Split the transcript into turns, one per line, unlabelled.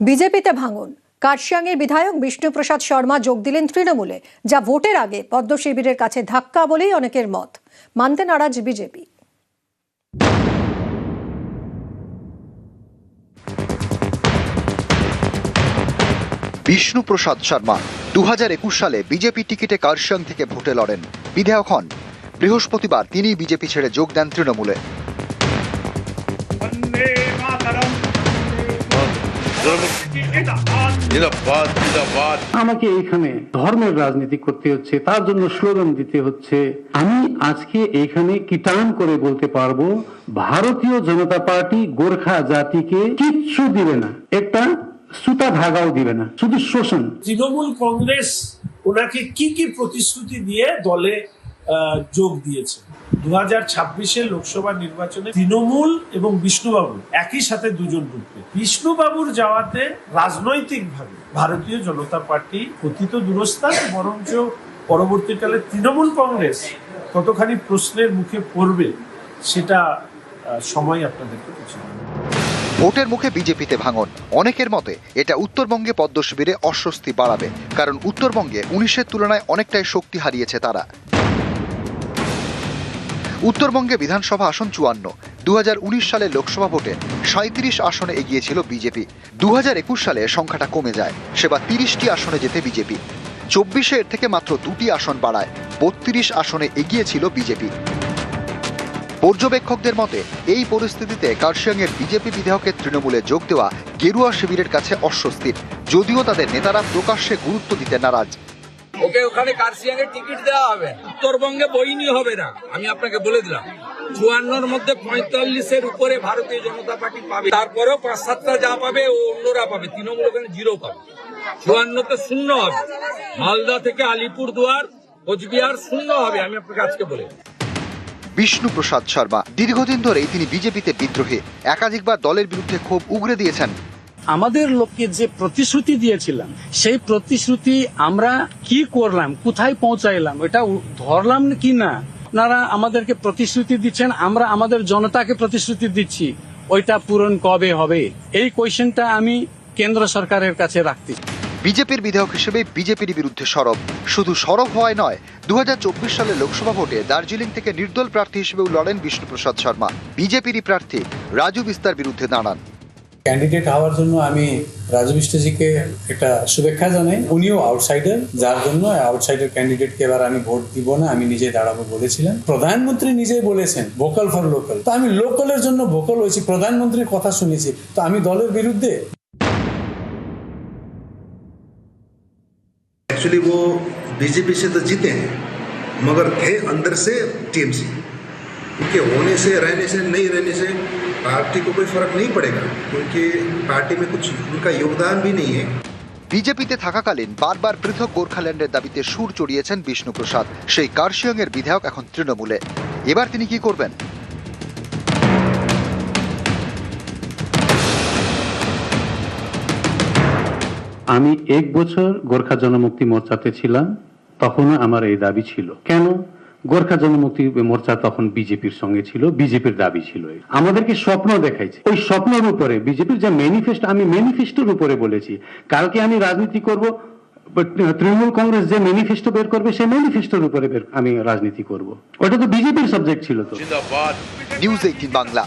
বিজেপিতে ভাঙন। কার্শিয়াংয়ের বিধায়ক বিষ্ণুপ্রসাদ শর্মা যোগ দিলেন তৃণমূলে, যা ভোটের আগে পদ্ম শিবিরের কাছে ধাক্কা বলেই অনেকের মত। মানতে নারাজ বিজেপি।
বিষ্ণুপ্রসাদ শর্মা 2021 সালে বিজেপি টিকিটে কার্শিয়াং থেকে ভোটে লড়েন, বিধায়ক হন। বৃহস্পতিবার তিনি বিজেপি ছেড়ে যোগ দেন তৃণমূলে।
আমাকে এখানে ধর্মের রাজনীতি করতে হচ্ছে, তার জন্য স্লোগান দিতে হচ্ছে। আমি আজকে এখানে কিটান করে বলতে পারবো, ভারতীয় জনতা পার্টি গোর্খা জাতিকে কিচ্ছু দিবে না, একটা সুতা ধাগাও দিবে না, শুধু শোষণ।
তৃণমূল কংগ্রেস ওনাকে কি কি প্রতিশ্রুতি দিয়ে দলে যোগ দিয়েছে। 2026 লোকসভা নির্বাচনে তৃণমূল এবং বিষ্ণুবাবু একই সাথে দুজন ঢুকবে। বিষ্ণুবাবুর যাওয়াতে রাজনৈতিকভাবে ভারতীয় জনতা পার্টি পতিত দুরস্থান, বরঞ্চ পরবর্তীকালে তৃণমূল কংগ্রেস কতখানি প্রশ্নের মুখে পড়বে সেটা সময় আপনাদেরকে বুঝিয়ে দেবে।
ভোটের মুখে বিজেপিতে ভাঙন। অনেকের মতে এটা উত্তরবঙ্গে পদ্ম শিবিরে অস্বস্তি বাড়াবে, কারণ উত্তরবঙ্গে 19-এর তুলনায় অনেকটাই শক্তি হারিয়েছে তারা। উত্তরবঙ্গে বিধানসভা আসন 54। 2019 সালে লোকসভা ভোটে 37 আসনে এগিয়েছিল বিজেপি। 2021 সালে সংখ্যাটা কমে যায়, সেবার 30টি আসনে যেতে বিজেপি। 24-এ এর থেকে মাত্র 2টি আসন বাড়ায়, 32 আসনে এগিয়েছিল বিজেপি। পর্যবেক্ষকদের মতে এই পরিস্থিতিতে কার্শিয়াংয়ের বিজেপি বিধায়কের তৃণমূলে যোগ দেওয়া গেরুয়া শিবিরের কাছে অস্বস্তির, যদিও তাদের নেতারা প্রকাশ্যে গুরুত্ব দিতে নারাজ।
ওকে ওখানে কার্শিয়াংয়ে টিকিট দেওয়া হবে, উত্তরবঙ্গে বইনি হবে না। আমি আপনাকে বলে দিলাম, 54-র মধ্যে 45-এর উপরে ভারতীয় জনতা পার্টি পাবে, তারপরেও 5-7টা যা পাবে ও অন্যরা পাবে, তৃণমূল ওখানে 0 পাবে। 54-তে 0 হবে, মালদা থেকে আলিপুরদুয়ার, কোচবিহার 0 হবে। আমি আপনাকে আজকে বলে
বিষ্ণুপ্রসাদ শর্মা দীর্ঘদিন ধরেই তিনি বিজেপিতে বিদ্রোহী, একাধিকবার দলের বিরুদ্ধে ক্ষোভ উগরে দিয়েছেন।
আমাদের লোককে যে প্রতিশ্রুতি দিয়েছিলাম, সেই প্রতিশ্রুতি আমরা কি করলাম, কোথায় পৌঁছাইলাম, এটা ধরলাম কি না? আপনারা আমাদেরকে প্রতিশ্রুতি দিচ্ছেন, আমরা আমাদের জনতাকে প্রতিশ্রুতি দিচ্ছি, ওইটা পূরণ কবে হবে? এই কোয়েশ্চেনটা আমি কেন্দ্র সরকারের কাছে রাখছি।
বিজেপির বিধায়ক হিসেবে বিজেপির বিরুদ্ধে সরব। শুধু সরব হওয়ায় নয়, 2024 সালে লোকসভা ভোটে দার্জিলিং থেকে নির্দল প্রার্থী হিসেবেও লড়েন বিষ্ণুপ্রসাদ শর্মা। বিজেপিরই প্রার্থী রাজু বিস্তার বিরুদ্ধে দাঁড়ান।
ক্যান্ডিডেট হওয়ার জন্য আমি রাজু বিষ্ণুজিকে একটা শুভেচ্ছা জানাই। উনিও আউটসাইডার, যার জন্য আউটসাইডার ক্যান্ডিডেটকে এবার আমি ভোট দিব না, আমি নিজে দাঁড়াবো বলেছিলাম। প্রধানমন্ত্রী নিজেই বলেছেন ভোকাল ফর লোকাল, তো আমি লোকালের জন্য ভোকাল হয়েছি, প্রধানমন্ত্রীর কথা শুনেছি, তো আমি দলের বিরুদ্ধে।
एक्चुअली वो बीजेपी से तो जीते हैं, मगर थे अंदर से टीएमसी। उनके होने से, रहने से, नहीं रहने से पार्टी को कोई फर्क नहीं पड़ेगा, क्योंकि पार्टी में कुछ उनका योगदान भी नहीं है।
বিজেপিতে থাকাকালীন বারবার পৃথক গোর্খাল্যান্ডের দাবিতে সুর চড়িয়েছেন বিষ্ণুপ্রসাদ। সেই কার্শিয়াংয়ের বিধায়ক এখন তৃণমূলে। এবার তিনি কি করবেন?
আমি 1 বছর গোর্খা জনমুক্তি মোর্চাতে ছিলাম, তখনও আমার এই দাবি ছিল। কেন? গোর্খা জনমুক্তি মোর্চা তখন বিজেপির সঙ্গে ছিল, বিজেপির দাবি ছিল। আমাদেরকে স্বপ্ন দেখাইছে, ওই স্বপ্নের উপরে বিজেপির যে ম্যানিফেস্টো, আমি ম্যানিফেস্টোর উপরে বলেছি কালকে আমি রাজনীতি করব, তৃণমূল কংগ্রেস যে ম্যানিফেস্টো বের করবে সেই ম্যানিফেস্টোর উপরে আমি রাজনীতি করব। ওটা তো বিজেপির সাবজেক্ট ছিল। তো
নিউজ 18 বাংলা।